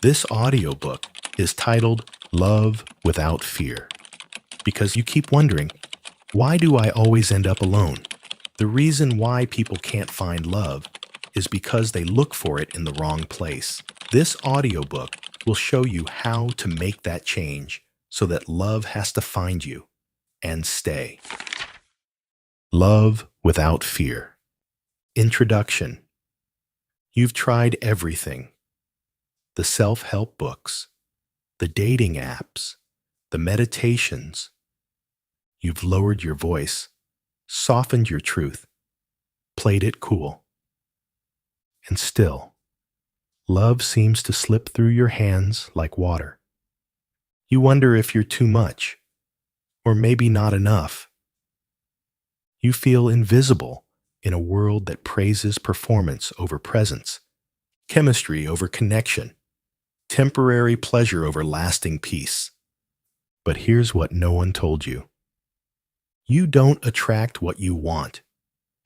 This audiobook is titled Love Without Fear because you keep wondering, why do I always end up alone? The reason why people can't find love is because they look for it in the wrong place. This audiobook will show you how to make that change so that love has to find you and stay. Love Without Fear. Introduction. You've tried everything. The self-help books, the dating apps, the meditations. You've lowered your voice, softened your truth, played it cool. And still, love seems to slip through your hands like water. You wonder if you're too much, or maybe not enough. You feel invisible in a world that praises performance over presence, chemistry over connection, temporary pleasure over lasting peace. But here's what no one told you. You don't attract what you want.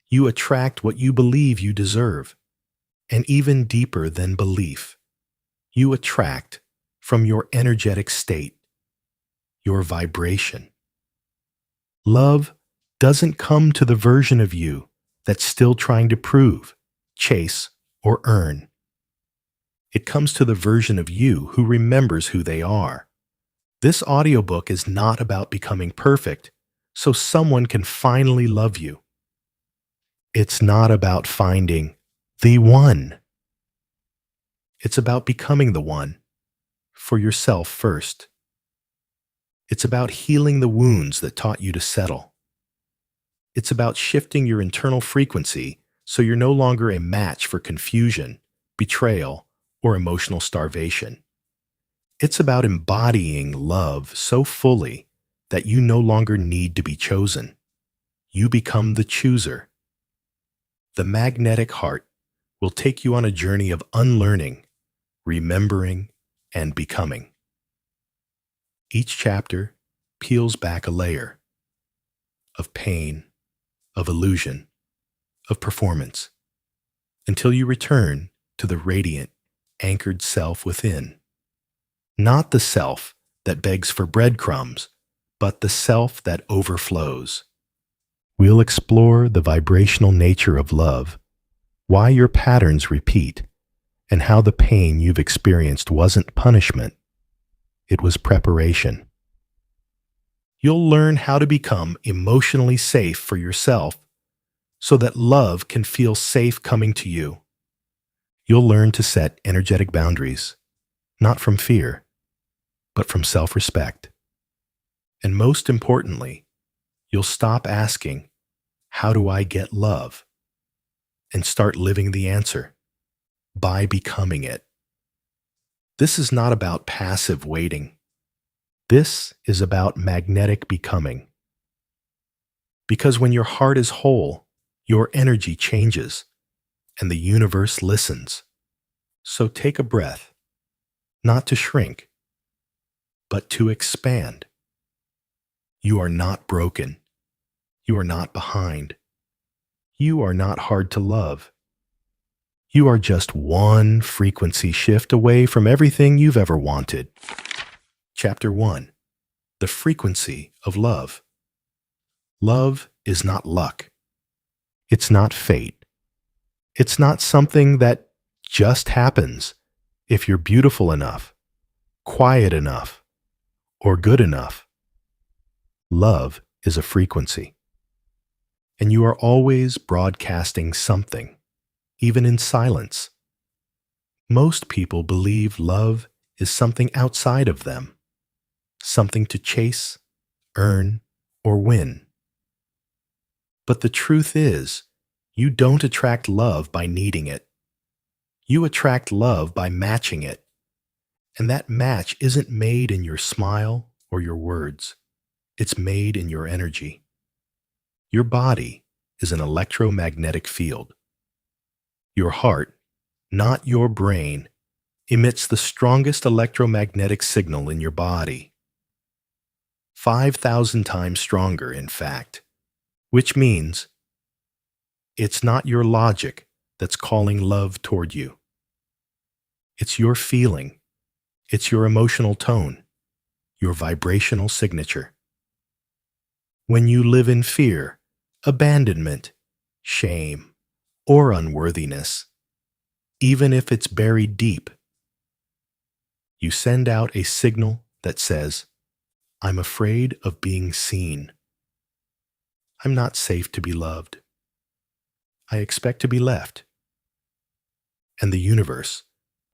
You attract what you believe you deserve. And even deeper than belief, you attract from your energetic state, your vibration. Love doesn't come to the version of you that's still trying to prove, chase, or earn. It comes to the version of you who remembers who they are. This audiobook is not about becoming perfect so someone can finally love you. It's not about finding the one. It's about becoming the one for yourself first. It's about healing the wounds that taught you to settle. It's about shifting your internal frequency so you're no longer a match for confusion, betrayal, or emotional starvation. It's about embodying love so fully that you no longer need to be chosen. You become the chooser. The magnetic heart will take you on a journey of unlearning, remembering, and becoming. Each chapter peels back a layer of pain, of illusion, of performance, until you return to the radiant, anchored self within. Not the self that begs for breadcrumbs, but the self that overflows. We'll explore the vibrational nature of love, why your patterns repeat, and how the pain you've experienced wasn't punishment. It was preparation. You'll learn how to become emotionally safe for yourself so that love can feel safe coming to you. You'll learn to set energetic boundaries, not from fear, but from self-respect. And most importantly, you'll stop asking, "How do I get love?" and start living the answer by becoming it. This is not about passive waiting. This is about magnetic becoming. Because when your heart is whole, your energy changes and the universe listens. So take a breath, not to shrink, but to expand. You are not broken. You are not behind. You are not hard to love. You are just one frequency shift away from everything you've ever wanted. Chapter 1. The Frequency of Love. Love is not luck. It's not fate. It's not something that just happens if you're beautiful enough, quiet enough, or good enough. Love is a frequency. And you are always broadcasting something, even in silence. Most people believe love is something outside of them, something to chase, earn, or win. But the truth is, you don't attract love by needing it. You attract love by matching it. And that match isn't made in your smile or your words. It's made in your energy. Your body is an electromagnetic field. Your heart, not your brain, emits the strongest electromagnetic signal in your body. 5,000 times stronger, in fact. Which means it's not your logic that's calling love toward you. It's your feeling, It's your emotional tone, your vibrational signature. When you live in fear, abandonment, shame, or unworthiness, even if it's buried deep, you send out a signal that says, I'm afraid of being seen. I'm not safe to be loved. I expect to be left. And the universe,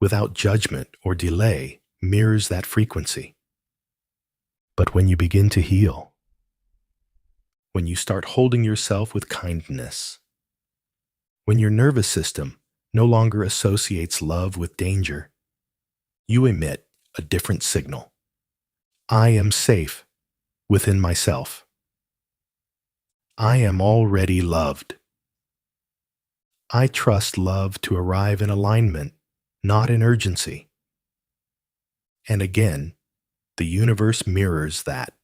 without judgment or delay, mirrors that frequency. But when you begin to heal, when you start holding yourself with kindness, when your nervous system no longer associates love with danger, you emit a different signal. I am safe within myself. I am already loved. I trust love to arrive in alignment, not in urgency. And again, the universe mirrors that.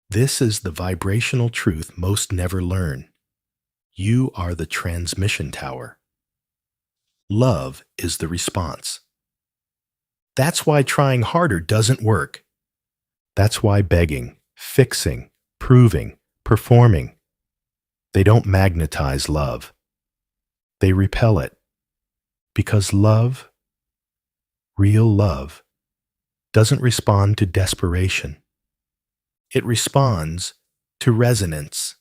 This is the vibrational truth most never learn. You are the transmission tower. Love is the response. That's why trying harder doesn't work. That's why begging, fixing, proving, performing, they don't magnetize love. They repel it. Because love, real love, doesn't respond to desperation. It responds to resonance.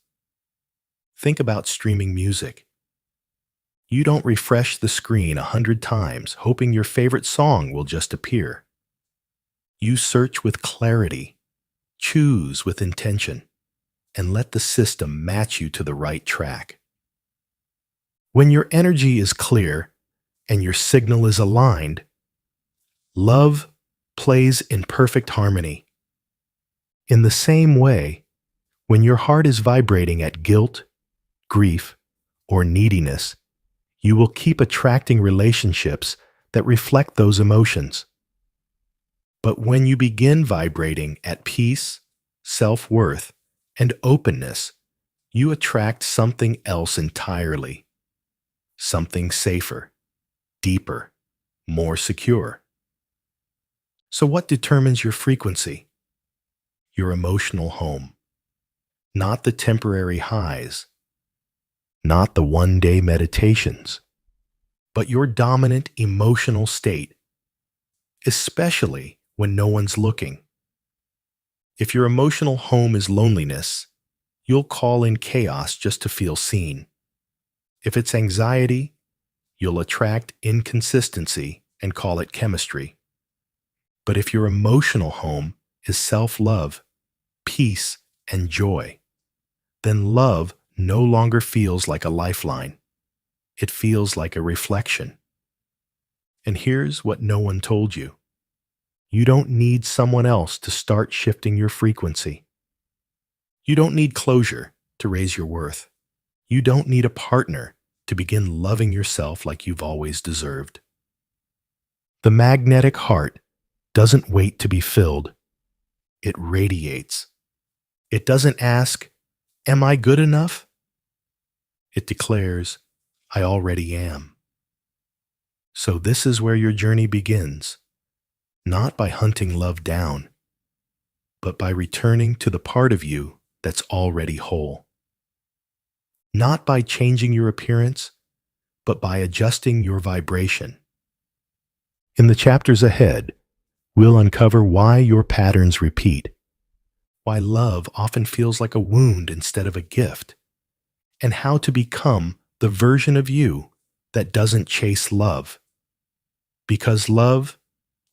Think about streaming music. You don't refresh the screen 100 times hoping your favorite song will just appear. You search with clarity, choose with intention, and let the system match you to the right track. When your energy is clear and your signal is aligned, love plays in perfect harmony. In the same way, when your heart is vibrating at guilt, grief, or neediness, you will keep attracting relationships that reflect those emotions. But when you begin vibrating at peace, self-worth, and openness, you attract something else entirely. Something safer, deeper, more secure. So what determines your frequency? Your emotional home. Not the temporary highs, not the one-day meditations, but your dominant emotional state, especially when no one's looking. If your emotional home is loneliness, you'll call in chaos just to feel seen. If it's anxiety, you'll attract inconsistency and call it chemistry. But if your emotional home is self-love, peace, and joy, then love no longer feels like a lifeline. It feels like a reflection. And here's what no one told you. You don't need someone else to start shifting your frequency. You don't need closure to raise your worth. You don't need a partner to begin loving yourself like you've always deserved. The magnetic heart doesn't wait to be filled. It radiates. It doesn't ask, am I good enough? It declares, I already am. So this is where your journey begins, not by hunting love down, but by returning to the part of you that's already whole. Not by changing your appearance, but by adjusting your vibration. In the chapters ahead, we'll uncover why your patterns repeat, why love often feels like a wound instead of a gift, and how to become the version of you that doesn't chase love. Because love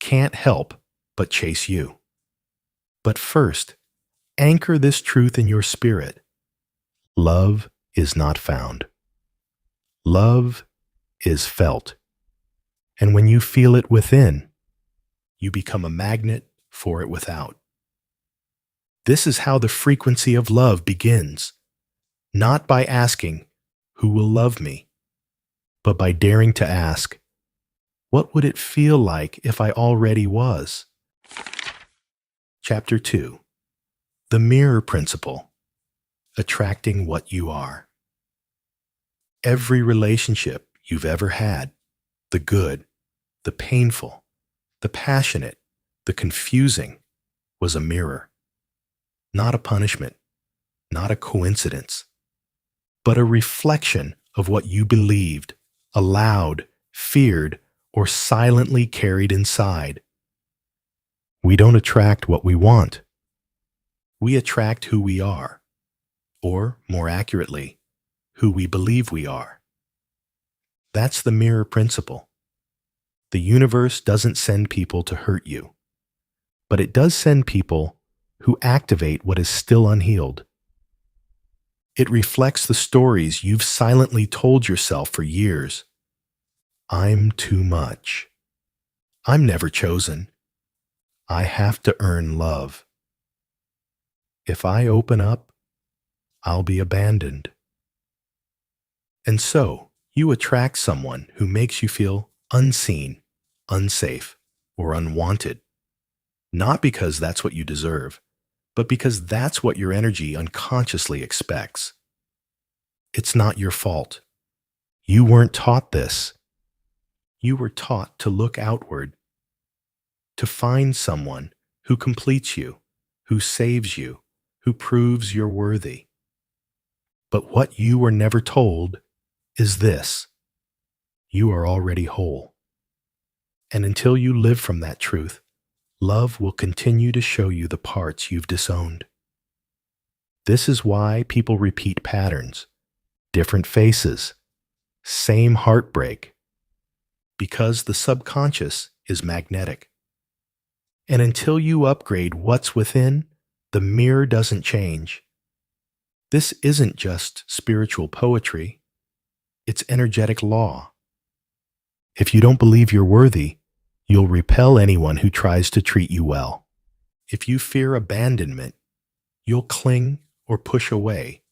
can't help but chase you. But first, anchor this truth in your spirit. Love is not found. Love is felt. And when you feel it within, you become a magnet for it without. This is how the frequency of love begins, not by asking, who will love me, but by daring to ask, what would it feel like if I already was? Chapter 2. The Mirror Principle. Attracting what you are. Every relationship you've ever had, the good, the painful, The passionate, the confusing, was a mirror, not a punishment, not a coincidence, but a reflection of what you believed, allowed, feared, or silently carried inside. We don't attract what we want. We attract who we are, or more accurately, who we believe we are. That's the mirror principle. The universe doesn't send people to hurt you, but it does send people who activate what is still unhealed. It reflects the stories you've silently told yourself for years. I'm too much. I'm never chosen. I have to earn love. If I open up, I'll be abandoned. And so, you attract someone who makes you feel unseen, unsafe, or unwanted. Not because that's what you deserve, but because that's what your energy unconsciously expects. It's not your fault. You weren't taught this. You were taught to look outward, to find someone who completes you, who saves you, who proves you're worthy. But what you were never told is this: you are already whole. And until you live from that truth, love will continue to show you the parts you've disowned. This is why people repeat patterns, different faces, same heartbreak, because the subconscious is magnetic. And until you upgrade what's within, the mirror doesn't change. This isn't just spiritual poetry, it's energetic law. If you don't believe you're worthy, you'll repel anyone who tries to treat you well. If you fear abandonment, you'll cling or push away,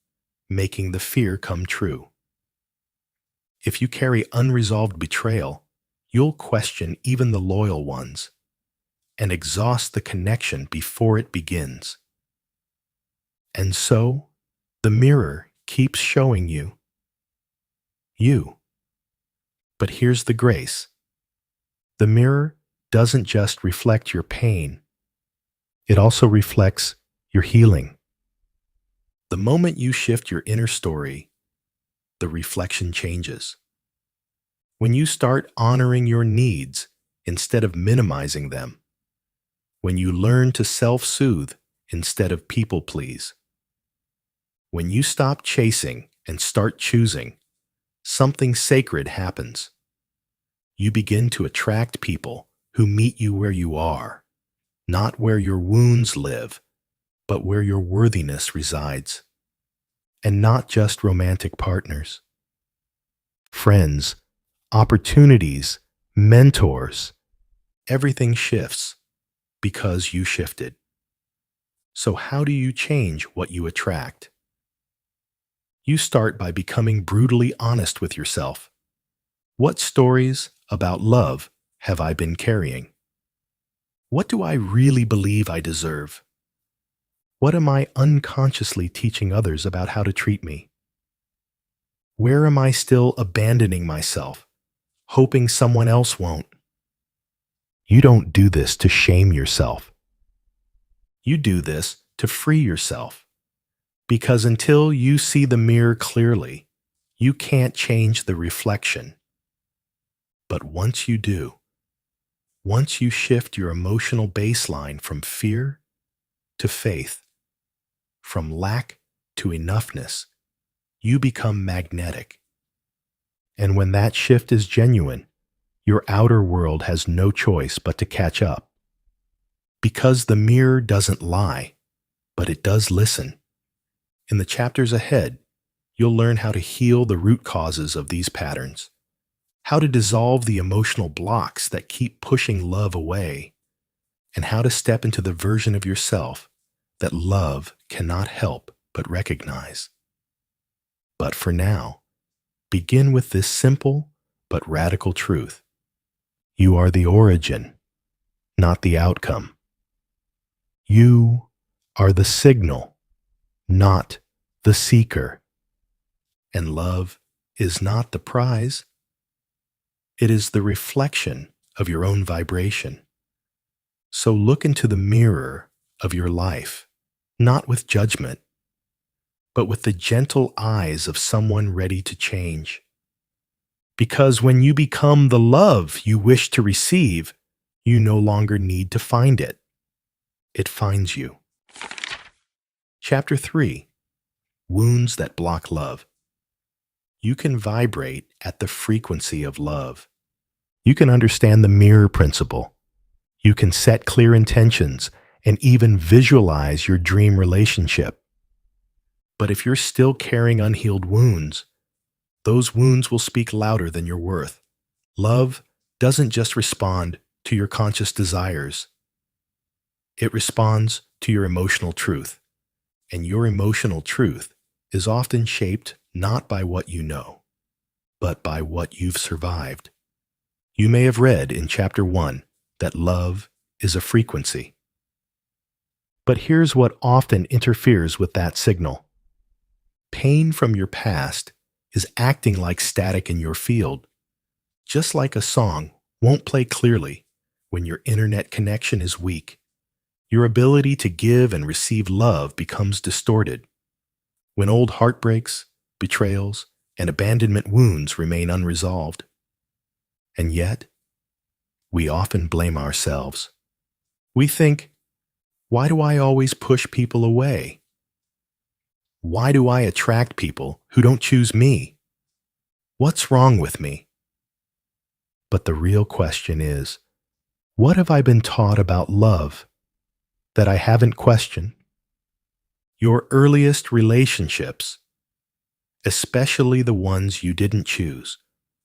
making the fear come true. If you carry unresolved betrayal, you'll question even the loyal ones and exhaust the connection before it begins. And so, the mirror keeps showing you. But here's the grace. The mirror doesn't just reflect your pain, it also reflects your healing. The moment you shift your inner story, the reflection changes. When you start honoring your needs instead of minimizing them, when you learn to self-soothe instead of people-please, when you stop chasing and start choosing, something sacred happens. You begin to attract people who meet you where you are, not where your wounds live, but where your worthiness resides. And not just romantic partners. Friends, opportunities, mentors, everything shifts because you shifted. So how do you change what you attract? You start by becoming brutally honest with yourself. What stories about love have I been carrying? What do I really believe I deserve? What am I unconsciously teaching others about how to treat me? Where am I still abandoning myself, hoping someone else won't? You don't do this to shame yourself. You do this to free yourself. Because until you see the mirror clearly, you can't change the reflection. But once you do, once you shift your emotional baseline from fear to faith, from lack to enoughness, you become magnetic. And when that shift is genuine, your outer world has no choice but to catch up. Because the mirror doesn't lie, but it does listen. In the chapters ahead, you'll learn how to heal the root causes of these patterns, how to dissolve the emotional blocks that keep pushing love away, and how to step into the version of yourself that love cannot help but recognize. But for now, begin with this simple but radical truth. You are the origin, not the outcome. You are the signal, not the seeker. And love is not the prize. It is the reflection of your own vibration. So look into the mirror of your life, not with judgment, but with the gentle eyes of someone ready to change. Because when you become the love you wish to receive, you no longer need to find it. It finds you. Chapter 3. Wounds that block love. You can vibrate at the frequency of love. You can understand the mirror principle. You can set clear intentions and even visualize your dream relationship. But if you're still carrying unhealed wounds, those wounds will speak louder than your worth. Love doesn't just respond to your conscious desires. It responds to your emotional truth. And your emotional truth is often shaped not by what you know, but by what you've survived. You may have read in Chapter 1 that love is a frequency. But here's what often interferes with that signal. Pain from your past is acting like static in your field. Just like a song won't play clearly when your internet connection is weak, your ability to give and receive love becomes distorted. When old heartbreaks, betrayals, and abandonment wounds remain unresolved. And yet, we often blame ourselves. We think, why do I always push people away? Why do I attract people who don't choose me? What's wrong with me? But the real question is, what have I been taught about love that I haven't questioned? Your earliest relationships, especially the ones you didn't choose,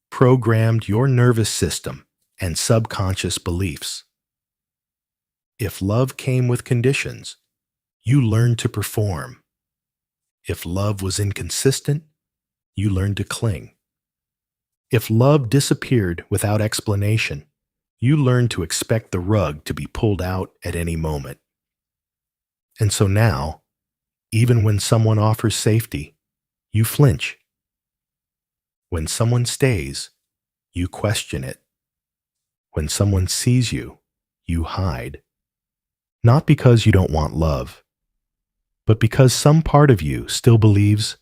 programmed your nervous system and subconscious beliefs. If love came with conditions, you learned to perform. If love was inconsistent, you learned to cling. If love disappeared without explanation, you learned to expect the rug to be pulled out at any moment. And so now, even when someone offers safety, you flinch. When someone stays, you question it. When someone sees you, you hide. Not because you don't want love, but because some part of you still believes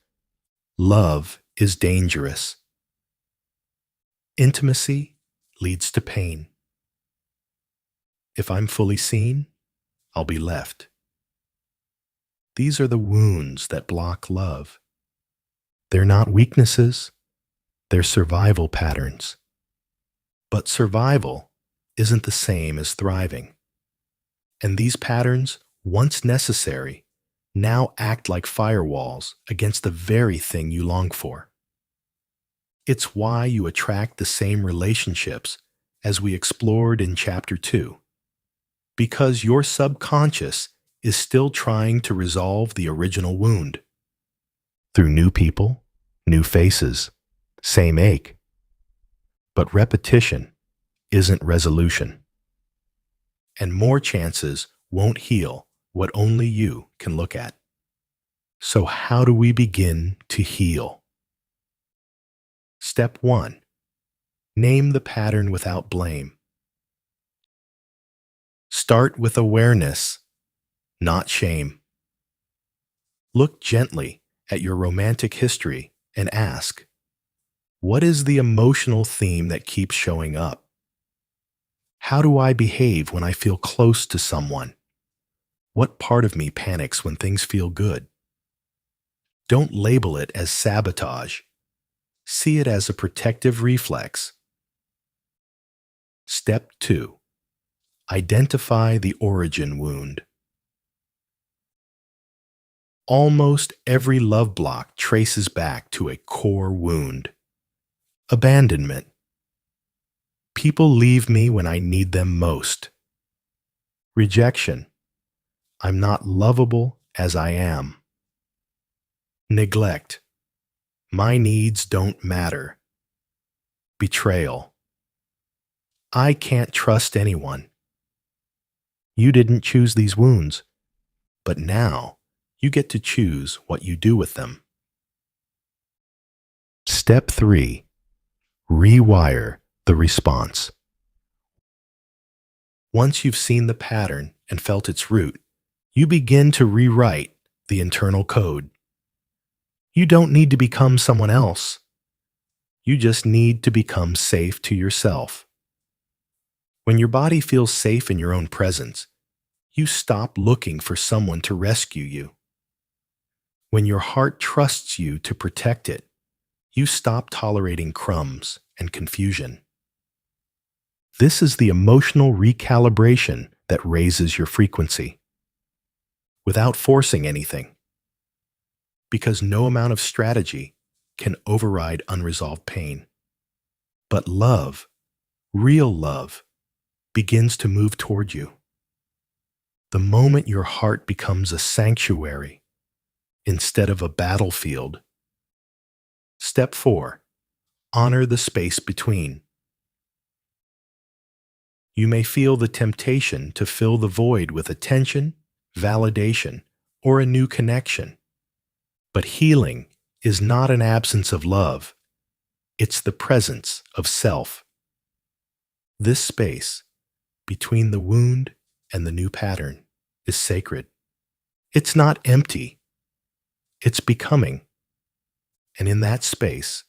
love is dangerous. Intimacy leads to pain. If I'm fully seen, I'll be left. These are the wounds that block love. They're not weaknesses, they're survival patterns. But survival isn't the same as thriving. And these patterns, once necessary, now act like firewalls against the very thing you long for. It's why you attract the same relationships as we explored in Chapter 2. Because your subconscious is still trying to resolve the original wound. Through new people, new faces, same ache. But repetition isn't resolution. And more chances won't heal what only you can look at. So how do we begin to heal? Step 1. Name the pattern without blame. Start with awareness, not shame. Look gently at your romantic history and ask, what is the emotional theme that keeps showing up? How do I behave when I feel close to someone? What part of me panics when things feel good? Don't label it as sabotage. See it as a protective reflex. Step 2. Identify the origin wound. Almost every love block traces back to a core wound. Abandonment. People leave me when I need them most. Rejection. I'm not lovable as I am. Neglect. My needs don't matter. Betrayal. I can't trust anyone. You didn't choose these wounds, but now you get to choose what you do with them. Step 3. Rewire the response. Once you've seen the pattern and felt its root, you begin to rewrite the internal code. You don't need to become someone else. You just need to become safe to yourself. When your body feels safe in your own presence, you stop looking for someone to rescue you. When your heart trusts you to protect it, you stop tolerating crumbs and confusion. This is the emotional recalibration that raises your frequency, without forcing anything, because no amount of strategy can override unresolved pain. But love, real love, begins to move toward you. The moment your heart becomes a sanctuary instead of a battlefield. Step 4. Honor the space between. You may feel the temptation to fill the void with attention, validation, or a new connection. But healing is not an absence of love. It's the presence of self. This space, between the wound and the new pattern, is sacred. It's not empty. It's becoming. And in that space,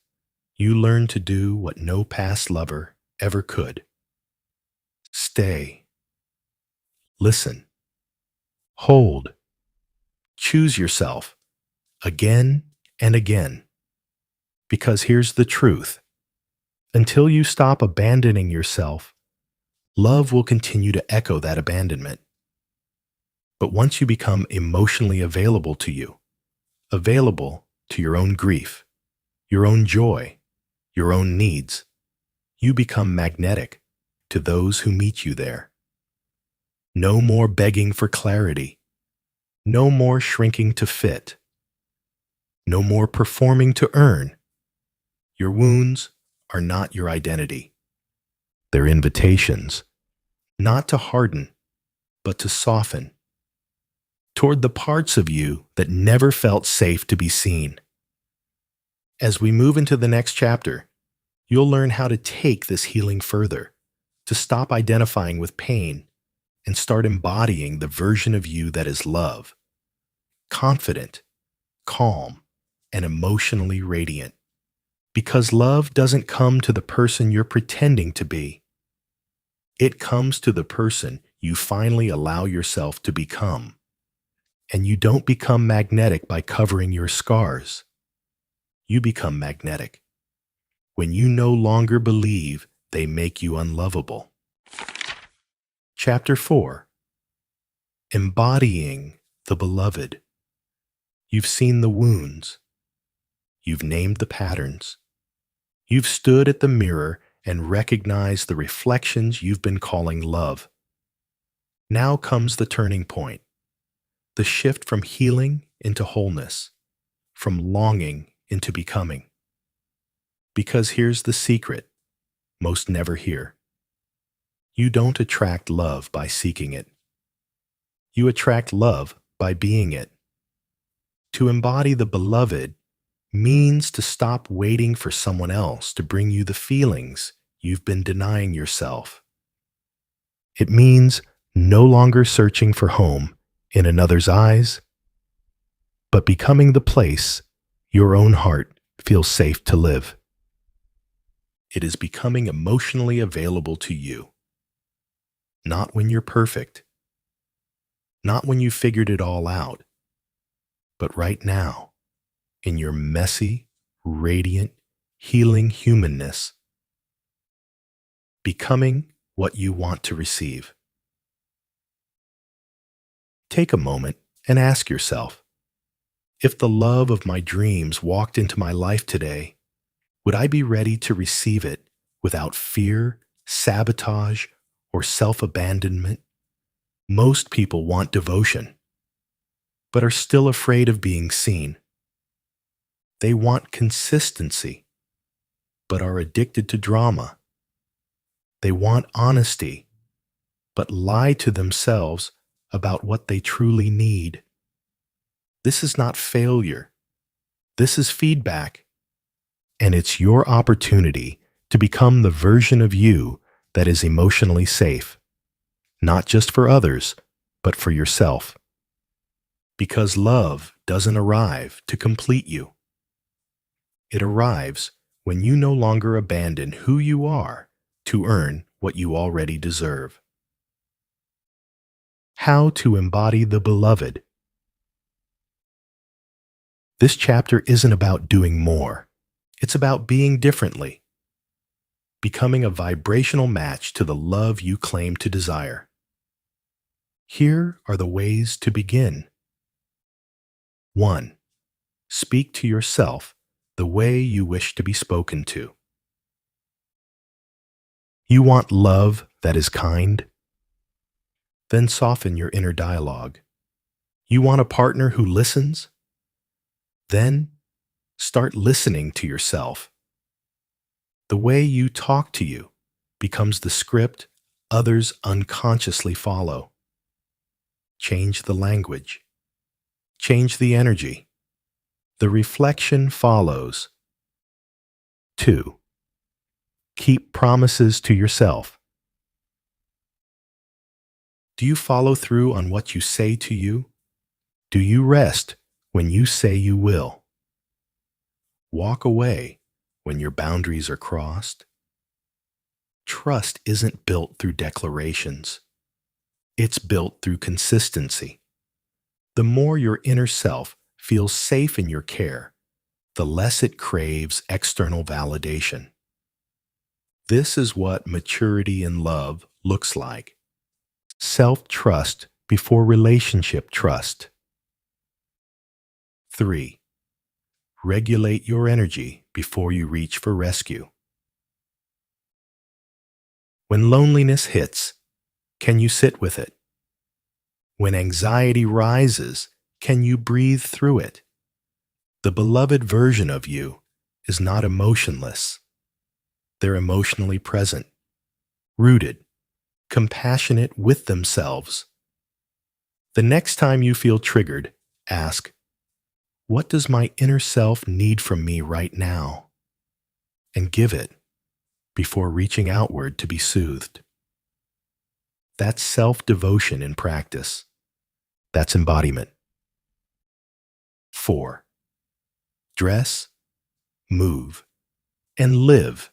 you learn to do what no past lover ever could. Stay. Listen. Hold. Choose yourself again and again. Because here's the truth. Until you stop abandoning yourself, love will continue to echo that abandonment. But once you become emotionally available to you, available to your own grief, your own joy, your own needs, you become magnetic to those who meet you there. No more begging for clarity. No more shrinking to fit. No more performing to earn. Your wounds are not your identity. They're invitations, not to harden, but to soften toward the parts of you that never felt safe to be seen. As we move into the next chapter, you'll learn how to take this healing further, to stop identifying with pain and start embodying the version of you that is love, confident, calm, and emotionally radiant. Because love doesn't come to the person you're pretending to be. It comes to the person you finally allow yourself to become. And you don't become magnetic by covering your scars. You become magnetic when you no longer believe they make you unlovable. Chapter 4. Embodying the beloved. You've seen the wounds. You've named the patterns. You've stood at the mirror and recognized the reflections you've been calling love. Now comes the turning point, the shift from healing into wholeness, from longing into becoming. Because here's the secret most never hear. You don't attract love by seeking it. You attract love by being it. To embody the beloved means to stop waiting for someone else to bring you the feelings you've been denying yourself. It means no longer searching for home in another's eyes, but becoming the place your own heart feels safe to live. It is becoming emotionally available to you. Not when you're perfect, not when you figured it all out, but right now, in your messy, radiant, healing humanness, becoming what you want to receive. Take a moment and ask yourself, if the love of my dreams walked into my life today, would I be ready to receive it without fear, sabotage, or self-abandonment? Most people want devotion, but are still afraid of being seen. They want consistency, but are addicted to drama. They want honesty, but lie to themselves about what they truly need. This is not failure. This is feedback. And it's your opportunity to become the version of you that is emotionally safe. not just for others, but for yourself. Because love doesn't arrive to complete you. It arrives when you no longer abandon who you are to earn what you already deserve. How to embody the beloved. This chapter isn't about doing more. It's about being differently, becoming a vibrational match to the love you claim to desire. Here are the ways to begin. 1. Speak to yourself the way you wish to be spoken to. You want love that is kind? Then soften your inner dialogue. You want a partner who listens? Then start listening to yourself. The way you talk to you becomes the script others unconsciously follow. Change the language. Change the energy. The reflection follows. 2. Keep promises to yourself. Do you follow through on what you say to you? Do you rest when you say you will? Walk away when your boundaries are crossed? Trust isn't built through declarations. It's built through consistency. The more your inner self feels safe in your care, the less it craves external validation. This is what maturity in love looks like. Self-trust before relationship trust. 3. Regulate your energy before you reach for rescue. When loneliness hits, can you sit with it? When anxiety rises, can you breathe through it? The beloved version of you is not emotionless. They're emotionally present, rooted, compassionate with themselves. The next time you feel triggered, ask, what does my inner self need from me right now? And give it before reaching outward to be soothed. That's self-devotion in practice. That's embodiment. 4. Dress, move, and live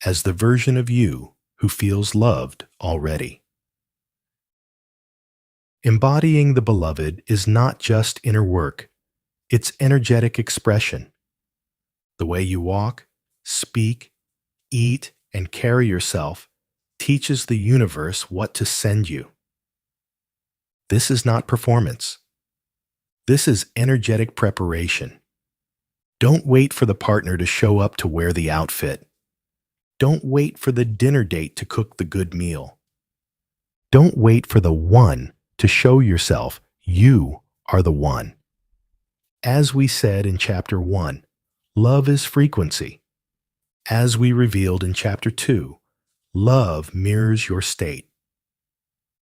as the version of you who feels loved already. Embodying the beloved is not just inner work, it's energetic expression. The way you walk, speak, eat, and carry yourself teaches the universe what to send you. This is not performance. This is energetic preparation. Don't wait for the partner to show up to wear the outfit. Don't wait for the dinner date to cook the good meal. Don't wait for the one to show yourself you are the one. As we said in Chapter 1, love is frequency. As we revealed in Chapter 2, love mirrors your state.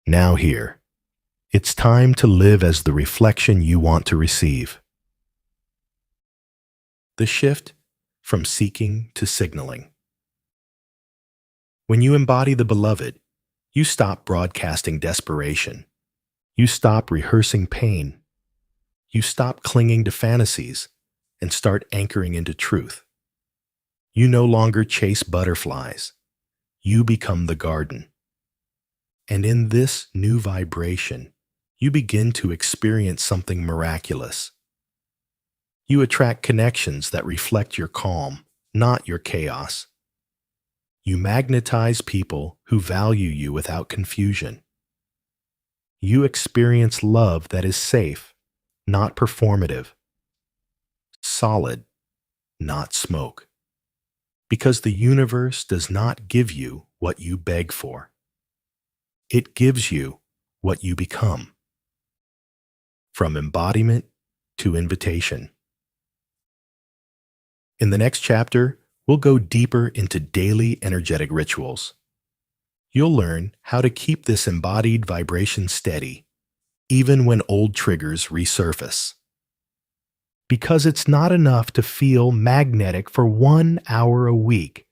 Now here, it's time to live as the reflection you want to receive. The shift from seeking to signaling. When you embody the beloved, you stop broadcasting desperation. You stop rehearsing pain. You stop clinging to fantasies and start anchoring into truth. You no longer chase butterflies. You become the garden. And in this new vibration, you begin to experience something miraculous. You attract connections that reflect your calm, not your chaos. You magnetize people who value you without confusion. You experience love that is safe, not performative. Solid, not smoke. Because the universe does not give you what you beg for. It gives you what you become. From embodiment to invitation. In the next chapter, we'll go deeper into daily energetic rituals. You'll learn how to keep this embodied vibration steady, even when old triggers resurface. Because it's not enough to feel magnetic for 1 hour a week.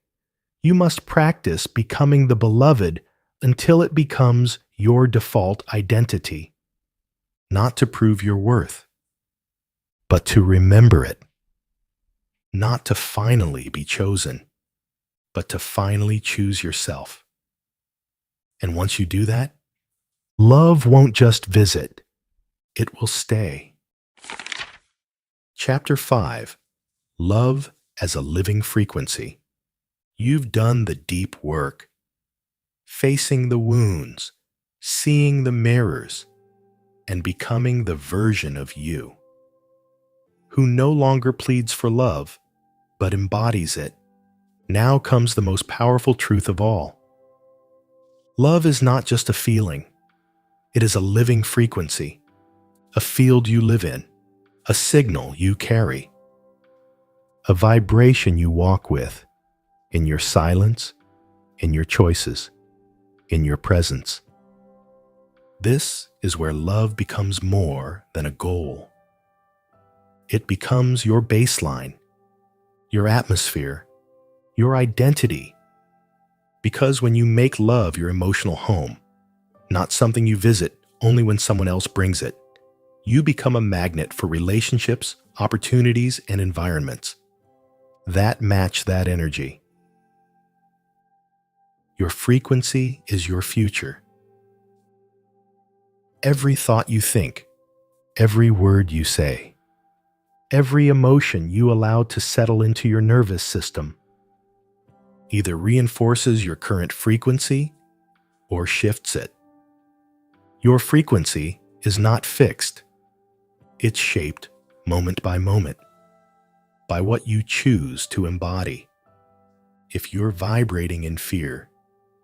You must practice becoming the beloved until it becomes your default identity, not to prove your worth, but to remember it, not to finally be chosen, but to finally choose yourself. And once you do that, love won't just visit, it will stay. Chapter 5. Love as a living frequency. You've done the deep work, facing the wounds, seeing the mirrors, and becoming the version of you who no longer pleads for love, but embodies it. Now comes the most powerful truth of all. Love is not just a feeling. It is a living frequency, a field you live in, a signal you carry, a vibration you walk with, in your silence, in your choices, in your presence. This is where love becomes more than a goal. It becomes your baseline, your atmosphere, your identity. Because when you make love your emotional home, not something you visit only when someone else brings it, you become a magnet for relationships, opportunities, and environments that match that energy. Your frequency is your future. Every thought you think, every word you say, every emotion you allow to settle into your nervous system either reinforces your current frequency or shifts it. Your frequency is not fixed. It's shaped moment by moment by what you choose to embody. If you're vibrating in fear,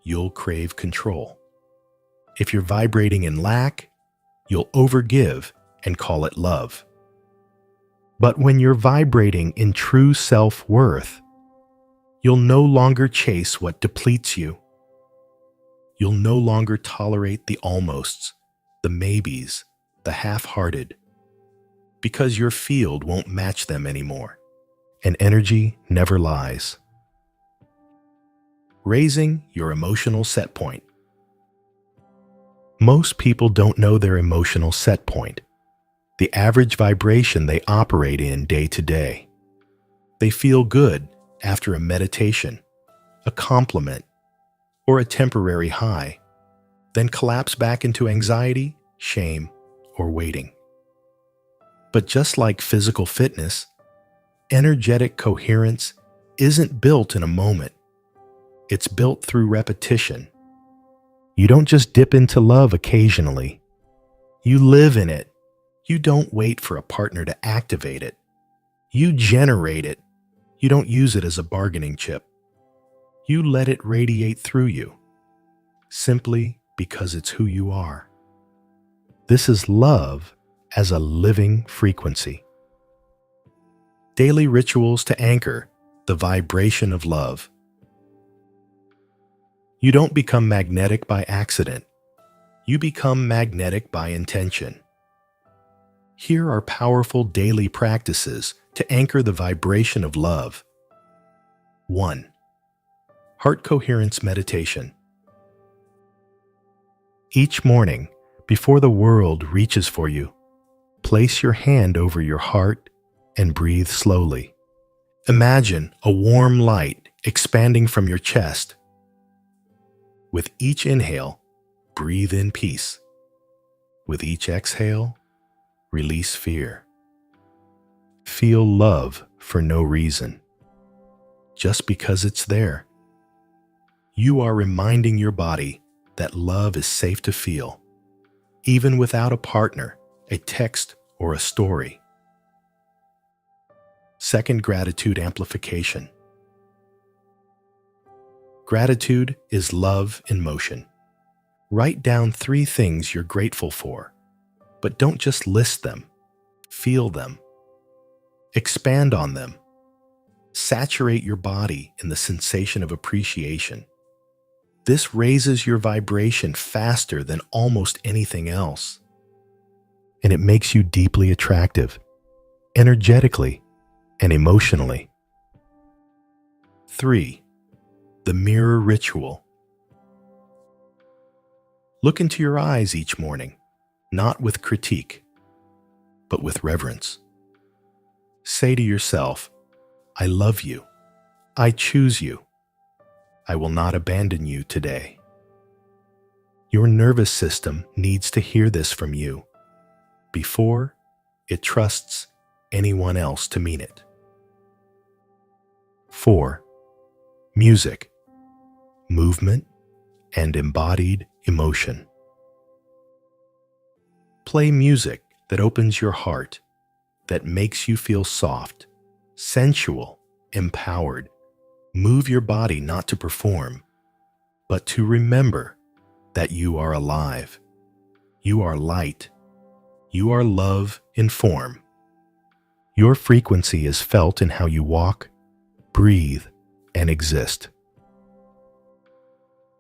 you'll crave control. If you're vibrating in lack, you'll overgive and call it love. But when you're vibrating in true self-worth, you'll no longer chase what depletes you. You'll no longer tolerate the almosts, the maybes, the half-hearted, because your field won't match them anymore, and energy never lies. Raising your emotional set point. Most people don't know their emotional set point, the average vibration they operate in day to day. They feel good after a meditation, a compliment, or a temporary high, then collapse back into anxiety, shame, or waiting. But just like physical fitness, energetic coherence isn't built in a moment. It's built through repetition. You don't just dip into love occasionally. You live in it. You don't wait for a partner to activate it. You generate it. You don't use it as a bargaining chip. You let it radiate through you, simply because it's who you are. This is love as a living frequency. Daily rituals to anchor the vibration of love. You don't become magnetic by accident. You become magnetic by intention. Here are powerful daily practices to anchor the vibration of love. 1. Heart coherence meditation. Each morning, before the world reaches for you, place your hand over your heart and breathe slowly. Imagine a warm light expanding from your chest. With each inhale, breathe in peace. With each exhale, release fear. Feel love for no reason, just because it's there. You are reminding your body that love is safe to feel, even without a partner, a text, or a story. 2. Gratitude amplification. Gratitude is love in motion. Write down 3 things you're grateful for, but don't just list them. Feel them. Expand on them. Saturate your body in the sensation of appreciation. This raises your vibration faster than almost anything else. And it makes you deeply attractive, energetically and emotionally. 3. The mirror ritual. Look into your eyes each morning, not with critique, but with reverence. Say to yourself, I love you. I choose you. I will not abandon you today. Your nervous system needs to hear this from you before it trusts anyone else to mean it. 4. Music, movement, and embodied emotion. Play music that opens your heart, that makes you feel soft, sensual, empowered. Move your body not to perform, but to remember that you are alive. You are light. You are love in form. Your frequency is felt in how you walk, breathe, and exist.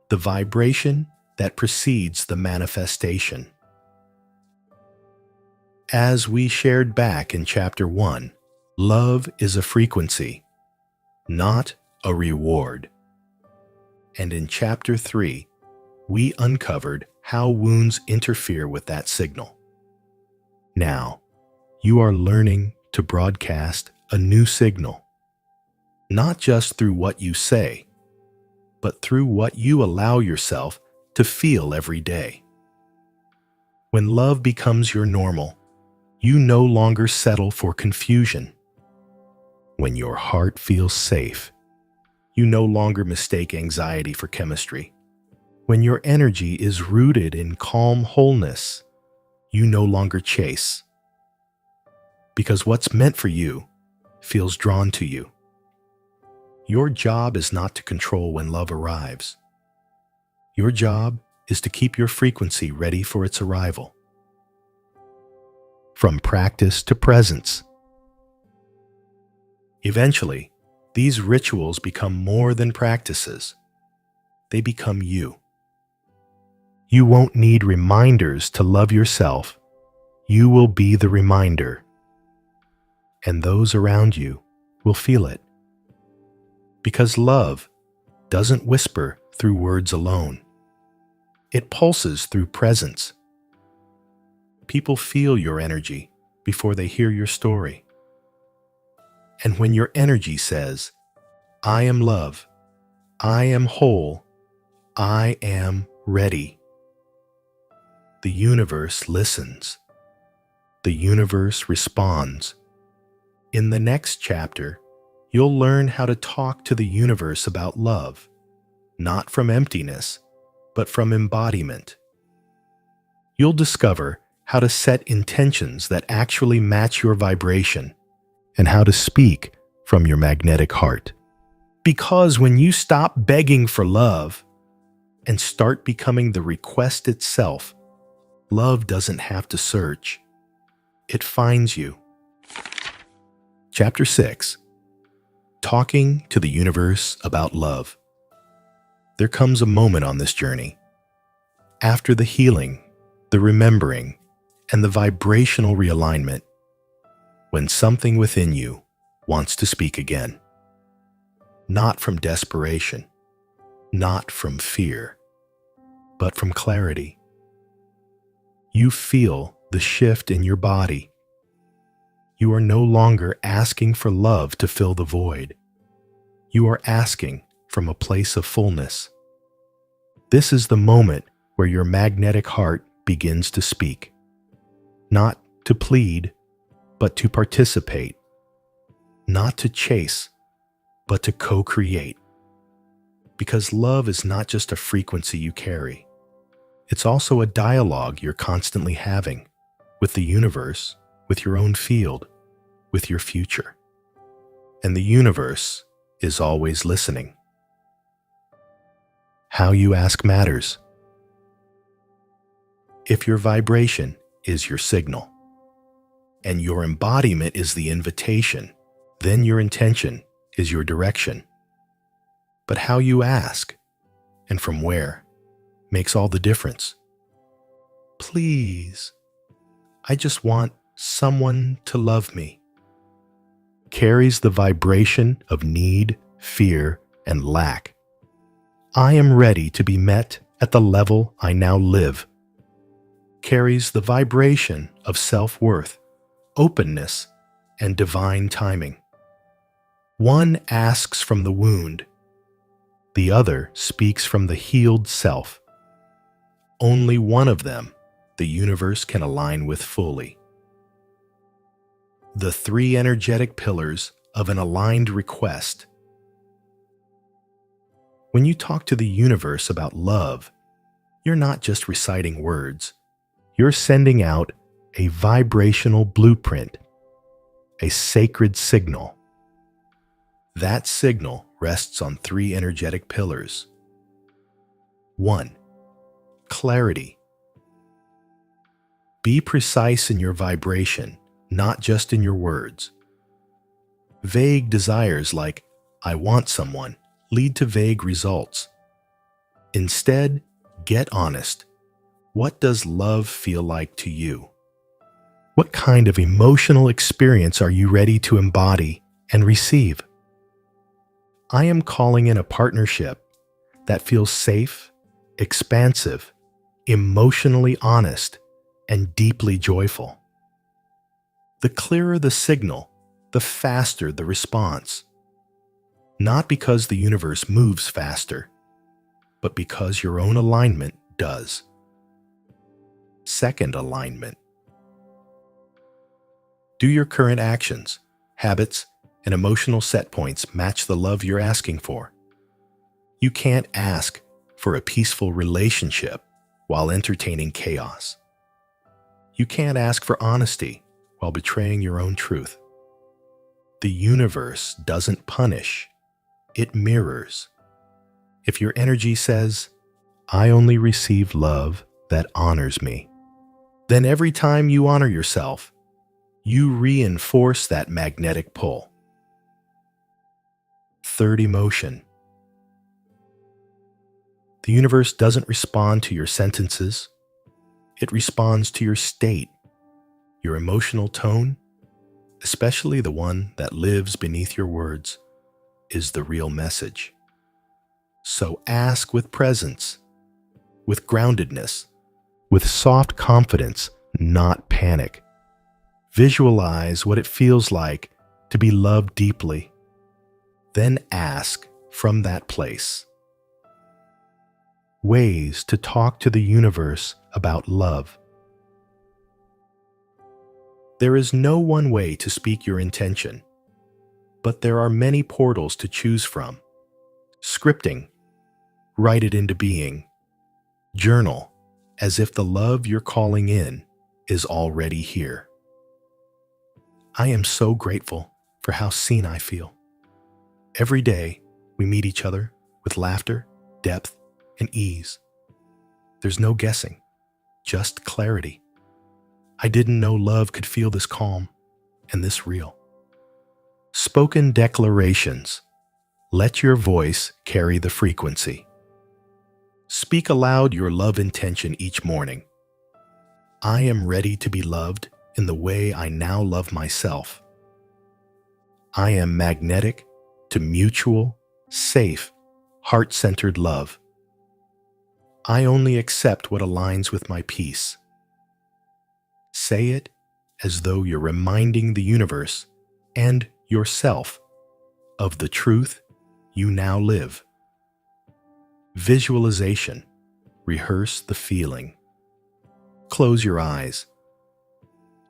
The vibration that precedes the manifestation. As we shared back in Chapter 1, love is a frequency, not a reward. And in Chapter 3, we uncovered how wounds interfere with that signal. Now, you are learning to broadcast a new signal, not just through what you say, but through what you allow yourself to feel every day. When love becomes your normal, you no longer settle for confusion. When your heart feels safe, you no longer mistake anxiety for chemistry. When your energy is rooted in calm wholeness, you no longer chase. Because what's meant for you feels drawn to you. Your job is not to control when love arrives. Your job is to keep your frequency ready for its arrival. From practice to presence. Eventually, these rituals become more than practices. They become you. You won't need reminders to love yourself. You will be the reminder. And those around you will feel it. Because love doesn't whisper through words alone. It pulses through presence. People feel your energy before they hear your story. And when your energy says, I am love, I am whole, I am ready, the universe listens. The universe responds. In the next chapter, you'll learn how to talk to the universe about love, not from emptiness, but from embodiment. You'll discover how to set intentions that actually match your vibration and how to speak from your magnetic heart. Because when you stop begging for love and start becoming the request itself, love doesn't have to search. It finds you. Chapter 6. Talking to the universe about love. There comes a moment on this journey, after the healing, the remembering, and the vibrational realignment, when something within you wants to speak again. Not from desperation, not from fear, but from clarity. You feel the shift in your body. You are no longer asking for love to fill the void. You are asking from a place of fullness. This is the moment where your magnetic heart begins to speak. Not to plead, but to participate. Not to chase, but to co-create. Because love is not just a frequency you carry. It's also a dialogue you're constantly having with the universe, with your own field, with your future. And the universe is always listening. How you ask matters. If your vibration is your signal, and your embodiment is the invitation, then your intention is your direction. But how you ask, and from where, makes all the difference. Please, I just want someone to love me, carries the vibration of need, fear, and lack. I am ready to be met at the level I now live carries the vibration of self-worth, openness, and divine timing. One asks from the wound, the other speaks from the healed self. Only one of them the universe can align with fully. The three energetic pillars of an aligned request. When you talk to the universe about love, you're not just reciting words. You're sending out a vibrational blueprint, a sacred signal. That signal rests on three energetic pillars. 1. Clarity. Be precise in your vibration, not just in your words. Vague desires like, I want someone, lead to vague results. Instead, get honest. What does love feel like to you? What kind of emotional experience are you ready to embody and receive? I am calling in a partnership that feels safe, expansive, emotionally honest, and deeply joyful. The clearer the signal, the faster the response. Not because the universe moves faster, but because your own alignment does. Second, alignment. Do your current actions, habits, and emotional set points match the love you're asking for? You can't ask for a peaceful relationship while entertaining chaos. You can't ask for honesty while betraying your own truth. The universe doesn't punish, it mirrors. If your energy says, I only receive love that honors me, then every time you honor yourself, you reinforce that magnetic pull. Third, emotion. The universe doesn't respond to your sentences. It responds to your state, your emotional tone, especially the one that lives beneath your words, is the real message. So ask with presence, with groundedness, with soft confidence, not panic. Visualize what it feels like to be loved deeply. Then ask from that place. Ways to talk to the universe about love. There is no one way to speak your intention, but there are many portals to choose from. Scripting, write it into being. Journal, as if the love you're calling in is already here. I am so grateful for how seen I feel. Every day, we meet each other with laughter, depth, and ease. There's no guessing, just clarity. I didn't know love could feel this calm and this real. Spoken declarations. Let your voice carry the frequency. Speak aloud your love intention each morning. I am ready to be loved in the way I now love myself. I am magnetic to mutual, safe, heart-centered love. I only accept what aligns with my peace. Say it as though you're reminding the universe and yourself of the truth you now live. Visualization. Rehearse the feeling. Close your eyes.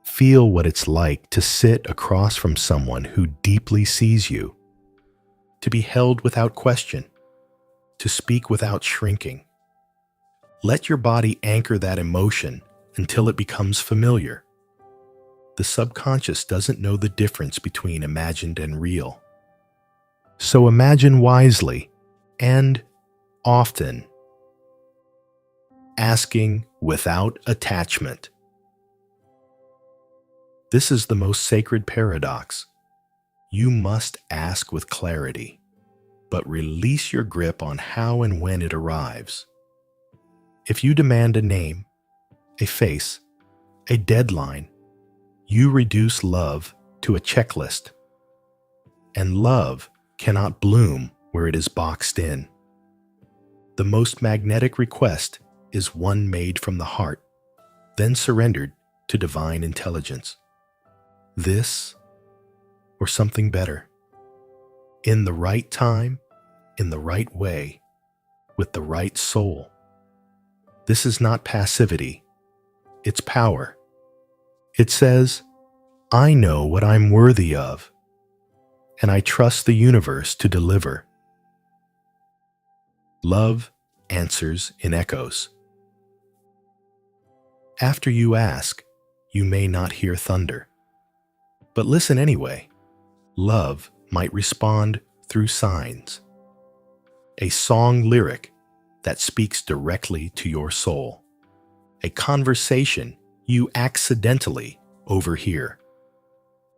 Feel what it's like to sit across from someone who deeply sees you, to be held without question, to speak without shrinking. Let your body anchor that emotion until it becomes familiar. The subconscious doesn't know the difference between imagined and real. So imagine wisely and often. Asking without attachment. This is the most sacred paradox. You must ask with clarity, but release your grip on how and when it arrives. If you demand a name, a face, a deadline, you reduce love to a checklist. And love cannot bloom where it is boxed in. The most magnetic request is one made from the heart, then surrendered to divine intelligence. This or something better. In the right time, in the right way, with the right soul. This is not passivity. It's power. It says, I know what I'm worthy of, and I trust the universe to deliver. Love answers in echoes. After you ask, you may not hear thunder. But listen anyway. Love might respond through signs. A song lyric that speaks directly to your soul. A conversation you accidentally overhear.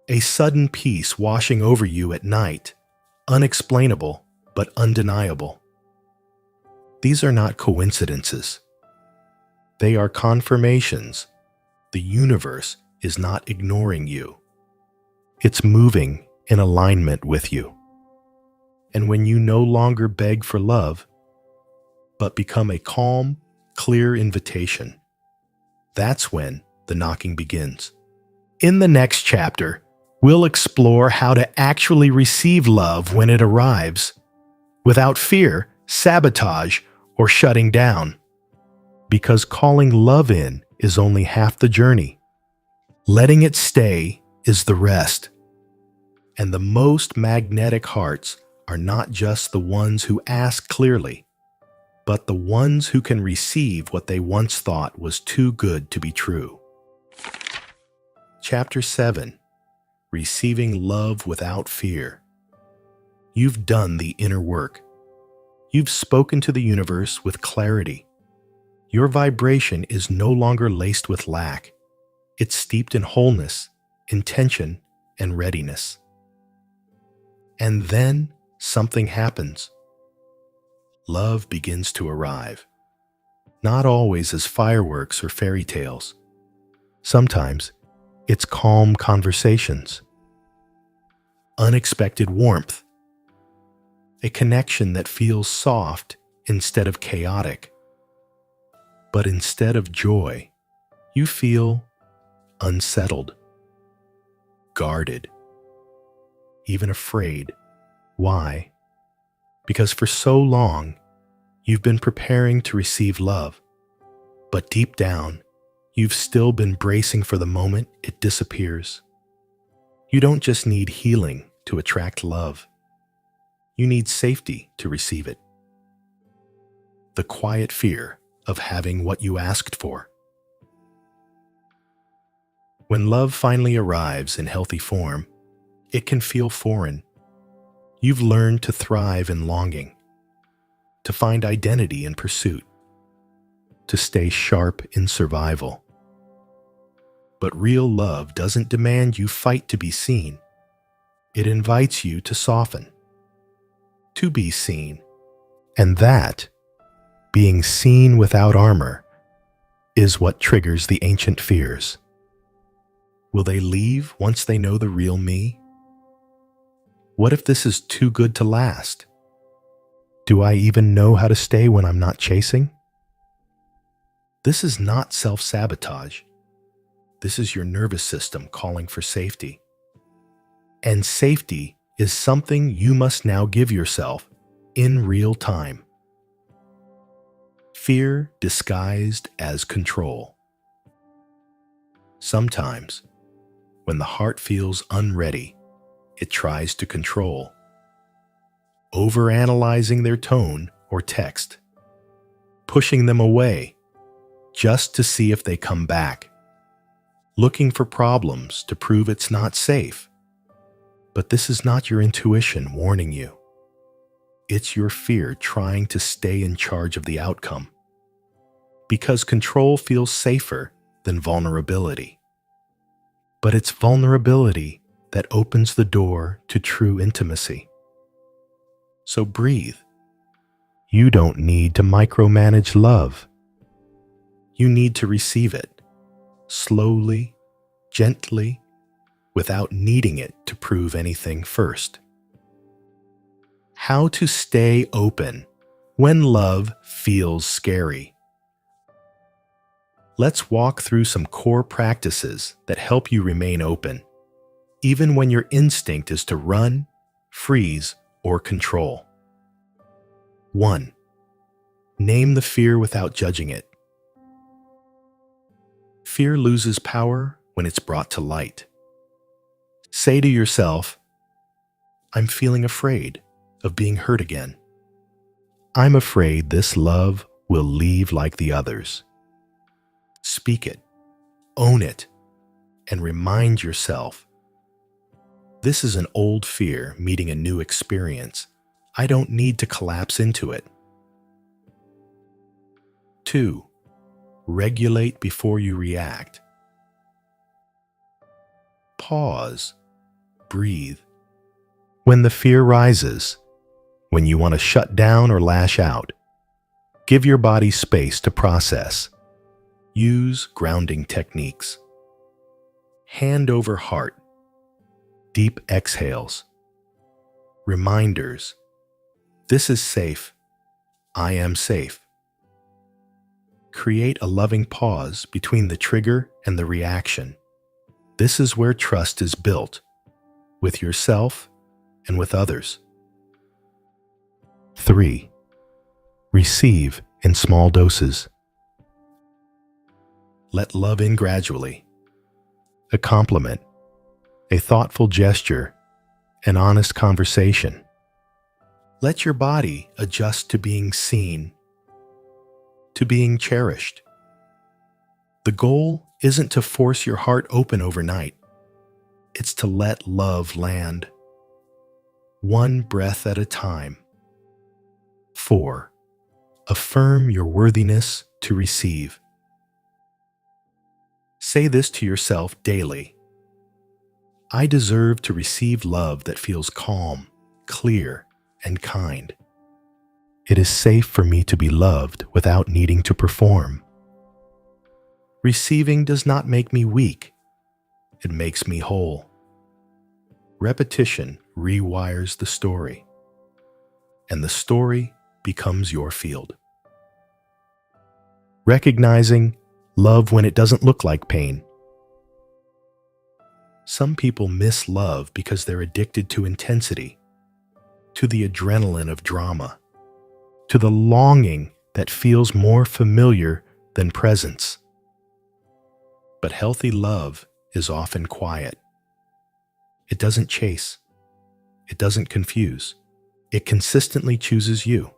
A sudden peace washing over you at night, unexplainable but undeniable. These are not coincidences. They are confirmations. The universe is not ignoring you. It's moving in alignment with you. And when you no longer beg for love, but become a calm, clear invitation, that's when the knocking begins. In the next chapter, we'll explore how to actually receive love when it arrives, without fear, sabotage, or shutting down. Because calling love in is only half the journey. Letting it stay is the rest. And the most magnetic hearts are not just the ones who ask clearly, but the ones who can receive what they once thought was too good to be true. Chapter 7. Receiving Love Without Fear. You've done the inner work. You've spoken to the universe with clarity. Your vibration is no longer laced with lack. It's steeped in wholeness, intention, and readiness. And then something happens. Love begins to arrive. Not always as fireworks or fairy tales. Sometimes it's calm conversations. Unexpected warmth. A connection that feels soft instead of chaotic. But instead of joy, you feel unsettled, guarded, even afraid. Why? Because for so long, you've been preparing to receive love, but deep down, you've still been bracing for the moment it disappears. You don't just need healing to attract love. You need safety to receive it. The quiet fear of having what you asked for. When love finally arrives in healthy form, it can feel foreign. You've learned to thrive in longing, to find identity in pursuit, to stay sharp in survival. But real love doesn't demand you fight to be seen. It invites you to soften, to be seen. And that, being seen without armor, is what triggers the ancient fears. Will they leave once they know the real me? What if this is too good to last? Do I even know how to stay when I'm not chasing? This is not self-sabotage. This is your nervous system calling for safety. And safety is something you must now give yourself in real time. Fear disguised as control. Sometimes, when the heart feels unready, it tries to control, overanalyzing their tone or text, pushing them away just to see if they come back, looking for problems to prove it's not safe. But this is not your intuition warning you. It's your fear trying to stay in charge of the outcome. Because control feels safer than vulnerability. But it's vulnerability that opens the door to true intimacy. So breathe. You don't need to micromanage love. You need to receive it, slowly, gently, without needing it to prove anything first. How to stay open When love feels scary. Let's walk through some core practices that help you remain open, even when your instinct is to run, freeze, or control. 1. Name the fear without judging it. Fear loses power when it's brought to light. Say to yourself, I'm feeling afraid of being hurt again. I'm afraid this love will leave like the others. Speak it, own it, and remind yourself, this is an old fear meeting a new experience. I don't need to collapse into it. 2. Regulate before you react. Pause. Breathe. When the fear rises, when you want to shut down or lash out, give your body space to process. Use grounding techniques. Hand over heart. Deep exhales. Reminders. This is safe. I am safe. Create a loving pause between the trigger and the reaction. This is where trust is built, with yourself and with others. 3. Receive in small doses. Let love in gradually. A compliment, a thoughtful gesture, an honest conversation. Let your body adjust to being seen, to being cherished. The goal isn't to force your heart open overnight. It's to let love land, one breath at a time. 4. Affirm your worthiness to receive. Say this to yourself daily. I deserve to receive love that feels calm, clear, and kind. It is safe for me to be loved without needing to perform. Receiving does not make me weak. It makes me whole. Repetition rewires the story, and the story becomes your field. Recognizing love when it doesn't look like pain. Some people miss love because they're addicted to intensity, to the adrenaline of drama, to the longing that feels more familiar than presence. But healthy love is often quiet. It doesn't chase. It doesn't confuse. It consistently chooses you.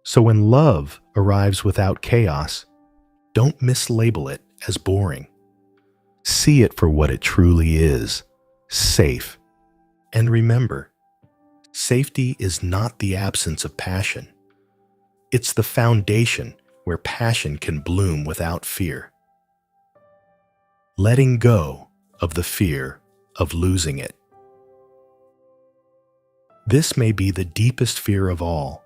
So when love arrives without chaos, don't mislabel it as boring. See it for what it truly is, safe. And remember, safety is not the absence of passion. It's the foundation where passion can bloom without fear. Letting go of the fear of losing it. This may be the deepest fear of all.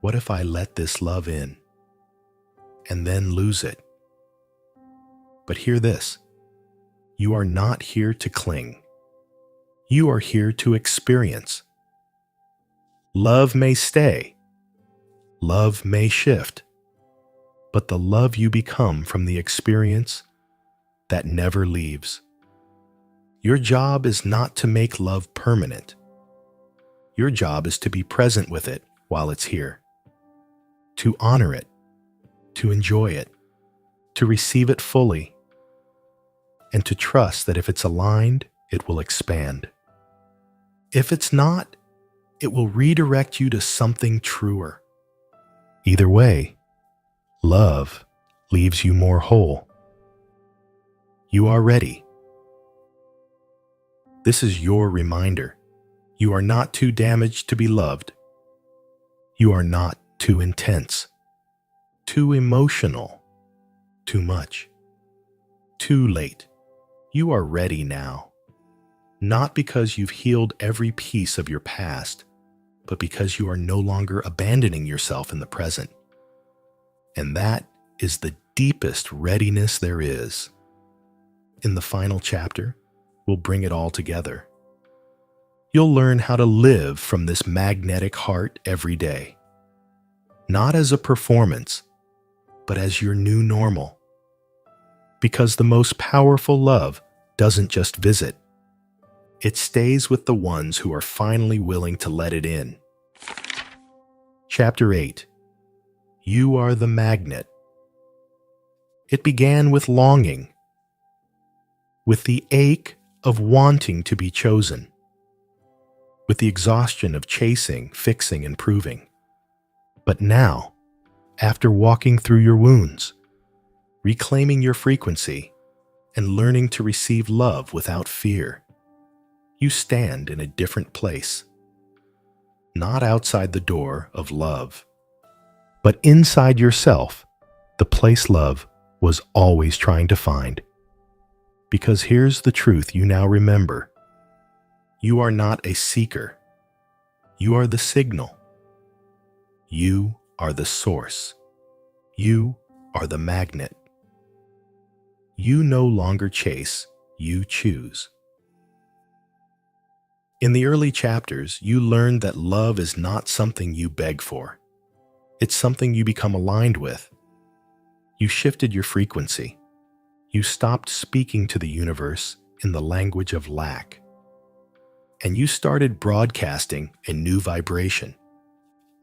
What if I let this love in and then lose it? But hear this, you are not here to cling. You are here to experience. Love may stay. Love may shift. But the love you become from the experience, that never leaves. Your job is not to make love permanent. Your job is to be present with it while it's here, to honor it, to enjoy it, to receive it fully, and to trust that if it's aligned, it will expand. If it's not, it will redirect you to something truer. Either way, love leaves you more whole. You are ready. This is your reminder. You are not too damaged to be loved. You are not too intense, too emotional, too much, too late. You are ready now, not because you've healed every piece of your past, but because you are no longer abandoning yourself in the present. And that is the deepest readiness there is. In the final chapter, we'll bring it all together. You'll learn how to live from this magnetic heart every day, not as a performance, but as your new normal. Because the most powerful love doesn't just visit, it stays with the ones who are finally willing to let it in. Chapter 8. You are the magnet. It began with longing, with the ache of wanting to be chosen, with the exhaustion of chasing, fixing, and proving. But now, after walking through your wounds, reclaiming your frequency, and learning to receive love without fear, you stand in a different place. Not outside the door of love, but inside yourself, the place love was always trying to find. Because here's the truth you now remember. You are not a seeker. You are the signal. You are the source. You are the magnet. You no longer chase, you choose. In the early chapters, you learned that love is not something you beg for. It's something you become aligned with. You shifted your frequency. You stopped speaking to the universe in the language of lack. And you started broadcasting a new vibration.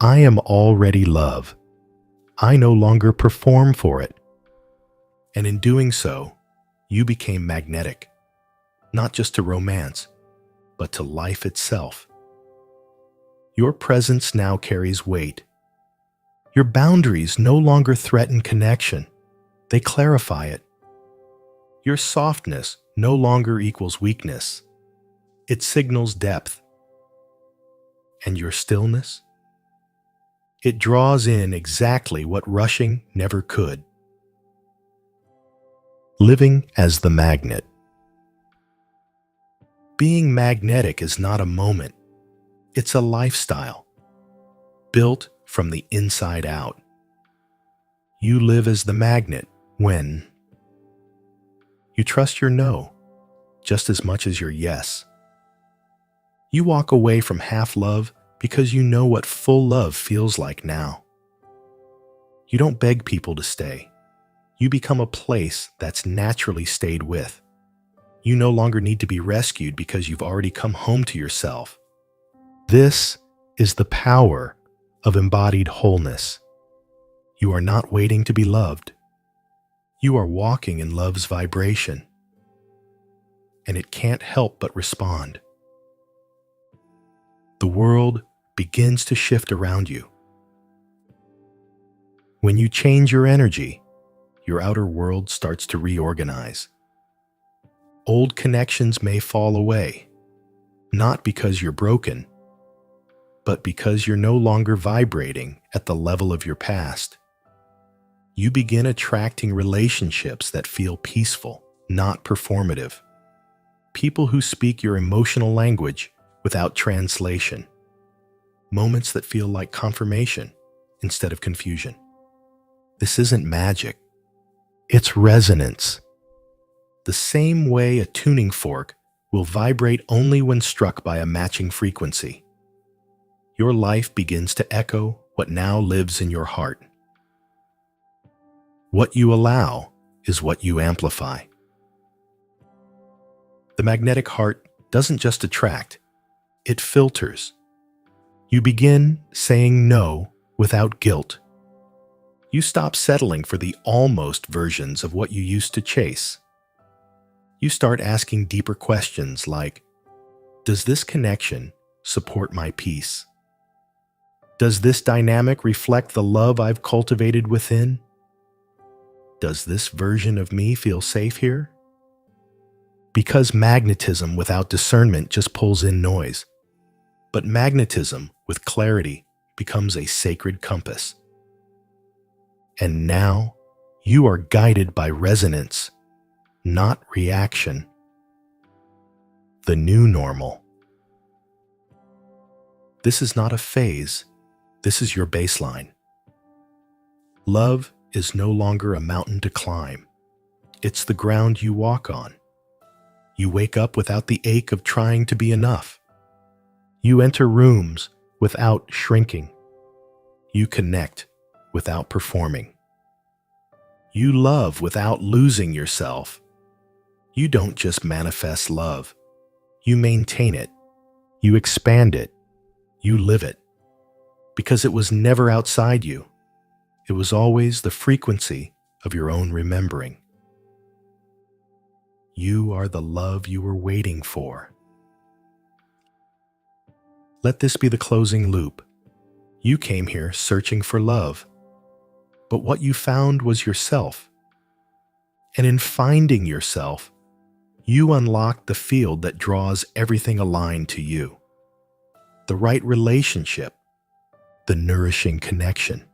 I am already love. I no longer perform for it. And in doing so, you became magnetic, not just to romance, but to life itself. Your presence now carries weight. Your boundaries no longer threaten connection. They clarify it. Your softness no longer equals weakness. It signals depth. And your stillness? It draws in exactly what rushing never could. Living as the magnet. Being magnetic is not a moment. It's a lifestyle, built from the inside out. You live as the magnet when you trust your no just as much as your yes. You walk away from half love because you know what full love feels like now. You don't beg people to stay. You become a place that's naturally stayed with. You no longer need to be rescued because you've already come home to yourself. This is the power of embodied wholeness. You are not waiting to be loved. You are walking in love's vibration, and it can't help but respond. The world begins to shift around you. When you change your energy, your outer world starts to reorganize. Old connections may fall away, not because you're broken, but because you're no longer vibrating at the level of your past. You begin attracting relationships that feel peaceful, not performative. People who speak your emotional language without translation. Moments that feel like confirmation instead of confusion. This isn't magic. It's resonance. The same way a tuning fork will vibrate only when struck by a matching frequency. Your life begins to echo what now lives in your heart. What you allow is what you amplify. The magnetic heart doesn't just attract, it filters. You begin saying no without guilt. You stop settling for the almost versions of what you used to chase. You start asking deeper questions like, does this connection support my peace? Does this dynamic reflect the love I've cultivated within? Does this version of me feel safe here? Because magnetism without discernment just pulls in noise. But magnetism with clarity becomes a sacred compass. And now you are guided by resonance, not reaction. The new normal. This is not a phase. This is your baseline. Love is no longer a mountain to climb. It's the ground you walk on. You wake up without the ache of trying to be enough. You enter rooms without shrinking. You connect without performing. You love without losing yourself. You don't just manifest love. You maintain it. You expand it. You live it. Because it was never outside you. It was always the frequency of your own remembering. You are the love you were waiting for. Let this be the closing loop. You came here searching for love, but what you found was yourself. And in finding yourself, you unlocked the field that draws everything aligned to you. The right relationship, the nourishing connection,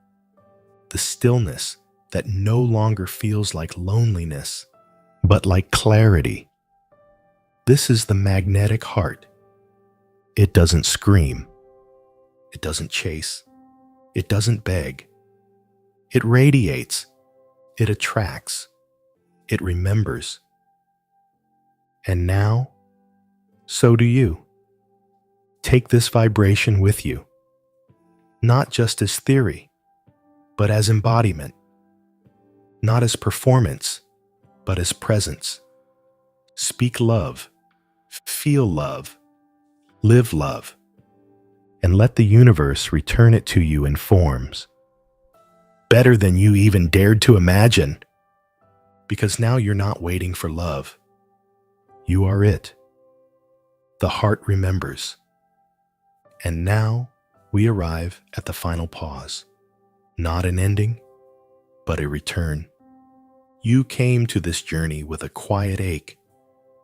the stillness that no longer feels like loneliness, but like clarity. This is the magnetic heart. It doesn't scream. It doesn't chase. It doesn't beg. It radiates. It attracts. It remembers. And now, so do you. Take this vibration with you, not just as theory, but as embodiment, not as performance, but as presence. Speak love, feel love, live love, and let the universe return it to you in forms better than you even dared to imagine. Because now you're not waiting for love. You are it. The heart remembers. And now we arrive at the final pause. Not an ending, but a return. You came to this journey with a quiet ache,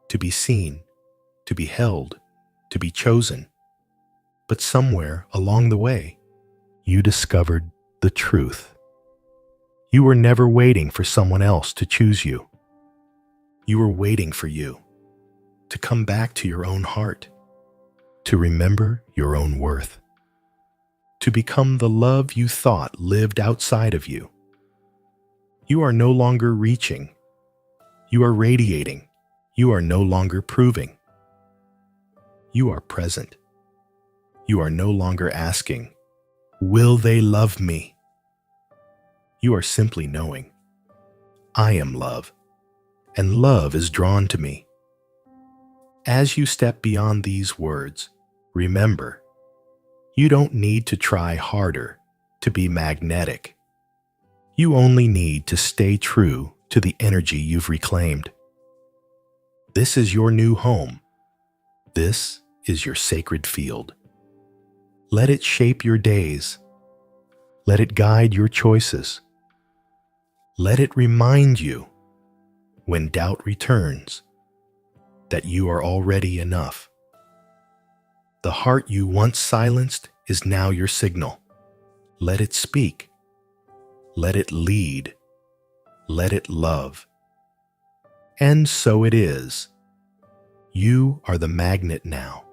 to be seen, to be held, to be chosen. But somewhere along the way, you discovered the truth. You were never waiting for someone else to choose you. You were waiting for you to come back to your own heart, to remember your own worth, to become the love you thought lived outside of you. You are no longer reaching. You are radiating. You are no longer proving. You are present. You are no longer asking, will they love me? You are simply knowing, I am love, and love is drawn to me. As you step beyond these words, remember, you don't need to try harder to be magnetic. You only need to stay true to the energy you've reclaimed. This is your new home. This is your sacred field. Let it shape your days. Let it guide your choices. Let it remind you, when doubt returns, that you are already enough. The heart you once silenced is now your signal. Let it speak. Let it lead. Let it love. And so it is. You are the magnet now.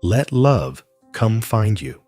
Let love come find you.